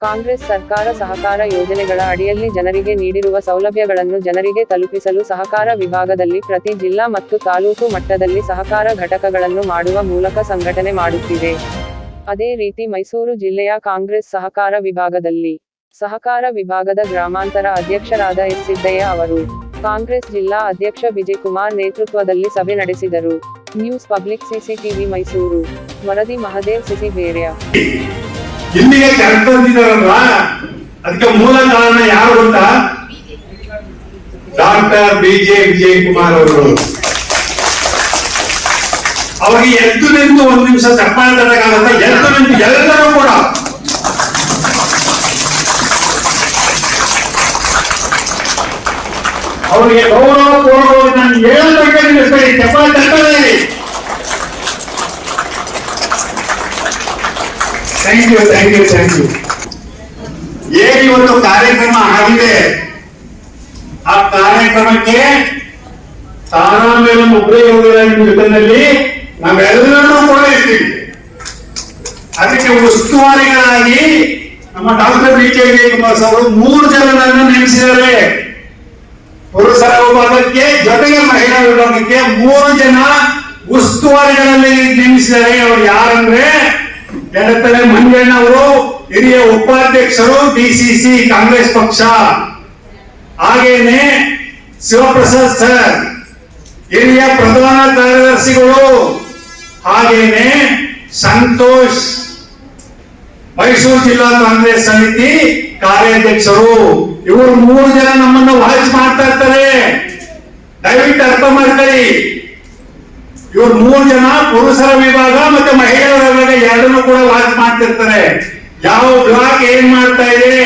ಕಾಂಗ್ರೆಸ್ ಸರ್ಕಾರ ಸಹಕಾರ ಯೋಜನೆಗಳ ಅಡಿಯಲ್ಲಿ ಜನರಿಗೆ ನೀಡಿರುವ ಸೌಲಭ್ಯಗಳನ್ನು ಜನರಿಗೆ ತಲುಪಿಸಲು ಸಹಕಾರ ವಿಭಾಗದಲ್ಲಿ ಪ್ರತಿ ಜಿಲ್ಲಾ ಮತ್ತು ತಾಲೂಕು ಮಟ್ಟದಲ್ಲಿ ಸಹಕಾರ ಘಟಕಗಳನ್ನು ಮಾಡುವ ಮೂಲಕ ಸಂಘಟನೆ ಮಾಡುತ್ತಿದೆ. ಅದೇ ರೀತಿ ಮೈಸೂರು ಜಿಲ್ಲೆಯ ಕಾಂಗ್ರೆಸ್ ಸಹಕಾರ ವಿಭಾಗದಲ್ಲಿ ಸಹಕಾರ ವಿಭಾಗದ ಗ್ರಾಮಾಂತರ ಅಧ್ಯಕ್ಷರಾದ ಎಸ್. ಸಿದ್ದಯ್ಯ ಅವರು ಕಾಂಗ್ರೆಸ್ ಜಿಲ್ಲಾ ಅಧ್ಯಕ್ಷ ವಿಜಯಕುಮಾರ್ ನೇತೃತ್ವದಲ್ಲಿ ಸಭೆ ನಡೆಸಿದರು. News public CCTV Mysuru. ವರದಿ ಮಹದೇವ್ ಸಿಸಿಬೇರ್ಯ. ಇಲ್ಲಿಗೆ ಕರೆಕ್ಟ್ ಬಂದಿದ್ದಾರಲ್ಲ, ಅದಕ್ಕೆ ಮೂಲ ಕಾರಣ ಯಾರು ಗೊತ್ತಾ? Doctor BJ. ವಿಜಯಕುಮಾರ್ ಅವರು. ಅವರಿಗೆ ಎದ್ದು ನಿಂತು ಒಂದು ನಿಮಿಷ ಚಪ್ಪಾಳೆ ತಡಕಾಗತ್ತ, ಎದ್ದು ನಿಂತು ಎಲ್ಲರೂ ಕೂಡ ಅವರಿಗೆ ಗೌರವ ಪೂರ್ವಕವಾಗಿ ನಾನು ಹೇಳಬೇಕು ನಿಲ್ಲಿಸಬೇಡಿ, ಚಪ್ಪಾಳೆ ತಟ್ಟಬೇಡಿ. Thank you. ಏನು ಒಂದು ಕಾರ್ಯಕ್ರಮ ಆಗಿದೆ, ಆ ಕಾರ್ಯಕ್ರಮಕ್ಕೆ ತಾರಾಮೇಲೆ ಒಬ್ಬರೇ ಹೋಗಿಲ್ಲ ನಿಮ್ಮ ಜೊತೆಯಲ್ಲಿ ನಾವೆಲ್ಲರೂ ಕೂಡ ಇರ್ತೀವಿ. ಅದಕ್ಕೆ ಉಸ್ತುವಾರಿಗಳಾಗಿ ನಮ್ಮ ಡಾಕ್ಟರ್ ಬಿ.ಜೆ. ವಿಜಯಕುಮಾರ್ ಅವರು 3 ಜನರನ್ನು ನೇಮಿಸಿದ್ದಾರೆ. ಪುರುಷರ ವಿಭಾಗಕ್ಕೆ ಜೊತೆಗೆ ಮಹಿಳಾ ವಿಭಾಗಕ್ಕೆ 3 ಜನ ಉಸ್ತುವಾರಿಗಳಲ್ಲಿ ನೇಮಿಸಿದ್ದಾರೆ. ಅವರು ಯಾರಂದ್ರೆ ಎಡತಲೆ ಮಂಜಣ್ಣವರು, ಹಿರಿಯ ಉಪಾಧ್ಯಕ್ಷರು ಡಿಸಿಸಿ ಕಾಂಗ್ರೆಸ್ ಪಕ್ಷ. ಹಾಗೇನೆ ಶಿವಪ್ರಸಾದ್ ಸರ್, ಹಿರಿಯ ಪ್ರಧಾನ ಕಾರ್ಯದರ್ಶಿಗಳು. ಹಾಗೇನೆ ಸಂತೋಷ್, ಮೈಸೂರು ಜಿಲ್ಲಾ ಕಾಂಗ್ರೆಸ್ ಸಮಿತಿ ಕಾರ್ಯಾಧ್ಯಕ್ಷರು. ಇವರು 3 ಜನ ನಮ್ಮನ್ನು ವಾಚ್ ಮಾಡ್ತಾ ಇರ್ತಾರೆ, ದಯವಿಟ್ಟು ಅರ್ಥ ಮಾಡ್ಕೊಳ್ಳಿ. ಇವರು 3 ಜನ ಪುರುಷರ ವಿಭಾಗ ಮತ್ತೆ ಮಹಿಳೆಯರ ವಿಭಾಗ ಎರಡನ್ನೂ ಕೂಡ ವಾಚ್ ಮಾಡ್ತಿರ್ತಾರೆ. ಯಾವ ಬ್ಲಾಕ್ ಏನ್ ಮಾಡ್ತಾ ಇದೆ,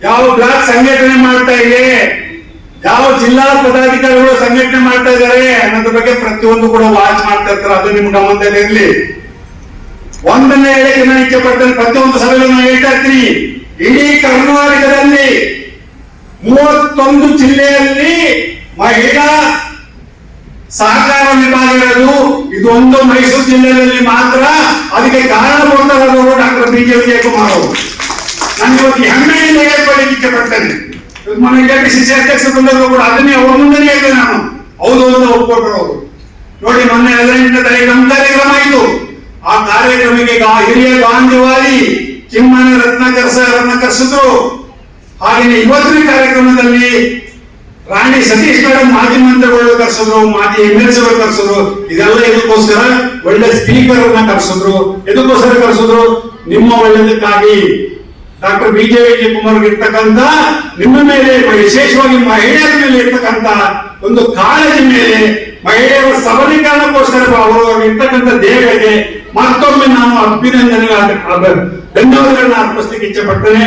ಯಾವ ಬ್ಲಾಕ್ ಸಂಘಟನೆ ಮಾಡ್ತಾ ಇದೆ, ಯಾವ ಜಿಲ್ಲಾ ಪದಾಧಿಕಾರಿಗಳು ಸಂಘಟನೆ ಮಾಡ್ತಾ ಇದ್ದಾರೆ ಅನ್ನೋದ್ರ ಬಗ್ಗೆ ಪ್ರತಿಯೊಂದು ಕೂಡ ವಾಚ್ ಮಾಡ್ತಾ ಇರ್ತಾರೆ. ಅದು ನಿಮ್ ಗಮನದಲ್ಲಿ ಇರಲಿ. ಒಂದನ್ನೇ ಹೇಳಕ್ಕೆ ನಾನು ಇಚ್ಛೆ ಪಡ್ತೇನೆ, ಪ್ರತಿಯೊಂದು ಸಭೆಯಲ್ಲಿ ನಾನು ಹೇಳ್ತಾ ಇರ್ತೀನಿ, ಇಡೀ ಕರ್ನಾಟಕದಲ್ಲಿ 31 ಜಿಲ್ಲೆಯಲ್ಲಿ ಮಹಿಳಾ ಸಹಕಾರ ವಿಭಾಗ ಇರೋದು ಇದೊಂದು ಮೈಸೂರು ಜಿಲ್ಲೆಯಲ್ಲಿ ಮಾತ್ರ. ಅದಕ್ಕೆ ಕಾರಣಭೂತರಾದವರು ಡಾಕ್ಟರ್ ಬಿ.ಜೆ. ವಿಜಯಕುಮಾರ್ ಅವರು. ನಾನು ಇವತ್ತು ಹೆಮ್ಮೆಯಿಂದ ಹೇಳ್ಕೊಳ್ಳಿಕ್ಕೆ ಇಚ್ಛೆ ಪಡ್ತೇನೆ. ಮೊನ್ನೆ ಕೆಪಿಸಿಸಿ ಅಧ್ಯಕ್ಷ ಬಂದರು ಕೂಡ ಅದನ್ನೇ ಅವ್ರ ಮುಂದೆ ಹೇಳಿದೆ ನಾನು. ಹೌದು ಅಂತ ಒಪ್ಪಿಕೊಟ್ಟರು ಅವರು. ನೋಡಿ, ಮೊನ್ನೆ 15ನೇ ತಾರೀಕು ನಮ್ಮ ಕಾರ್ಯಕ್ರಮ ಆಯಿತು. ಆ ಕಾರ್ಯಕ್ರಮಕ್ಕೆ ಹಿರಿಯ ಗಾಂಧಿವಾದಿ ಕಿಮ್ಮನೆ ರತ್ನಾಕರ್ ಅವರನ್ನ ಕರೆಸಿದ್ರು. ಹಾಗೆಯೇ ಇವತ್ತಿನ ಕಾರ್ಯಕ್ರಮದಲ್ಲಿ ರಾಣಿ ಸತೀಶ್ ಮೇಡಮ್ ಮಾಜಿ ಮಂತ್ರಿಗಳು ಕರೆಸಿದ್ರು, ಮಾಜಿ ಎಂ.ಎಲ್.ಸಿ ಕರೆಸಿದ್ರು. ಇದೆಲ್ಲ ಇದಕ್ಕೋಸ್ಕರ ಒಳ್ಳೆ ಸ್ಪೀಕರ್ ಅನ್ನ ಕರೆಸಿದ್ರು. ಎದಕ್ಕೋಸ್ಕರ ಕರೆಸಿದ್ರು? ನಿಮ್ಮ ಒಳ್ಳೆದಕ್ಕಾಗಿ. Doctor BJ. ವಿಜಯಕುಮಾರ್ ಇರ್ತಕ್ಕಂಥ ನಿಮ್ಮ ಮೇಲೆ, ವಿಶೇಷವಾಗಿ ಮಹಿಳೆಯರ ಮೇಲೆ ಇರ್ತಕ್ಕಂಥ ಒಂದು ಕಾಳಜಿ ಮೇಲೆ, ಮಹಿಳೆಯರ ಸಬಲೀಕರಣಕ್ಕೋಸ್ಕರ ಅವರು ಇರ್ತಕ್ಕಂಥ ದೇವರಿಗೆ ಮತ್ತೊಮ್ಮೆ ನಾನು ಧನ್ಯವಾದಗಳನ್ನ ಅರ್ಪಿಸಲಿಕ್ಕೆ ಇಚ್ಛೆ ಪಡ್ತೇನೆ.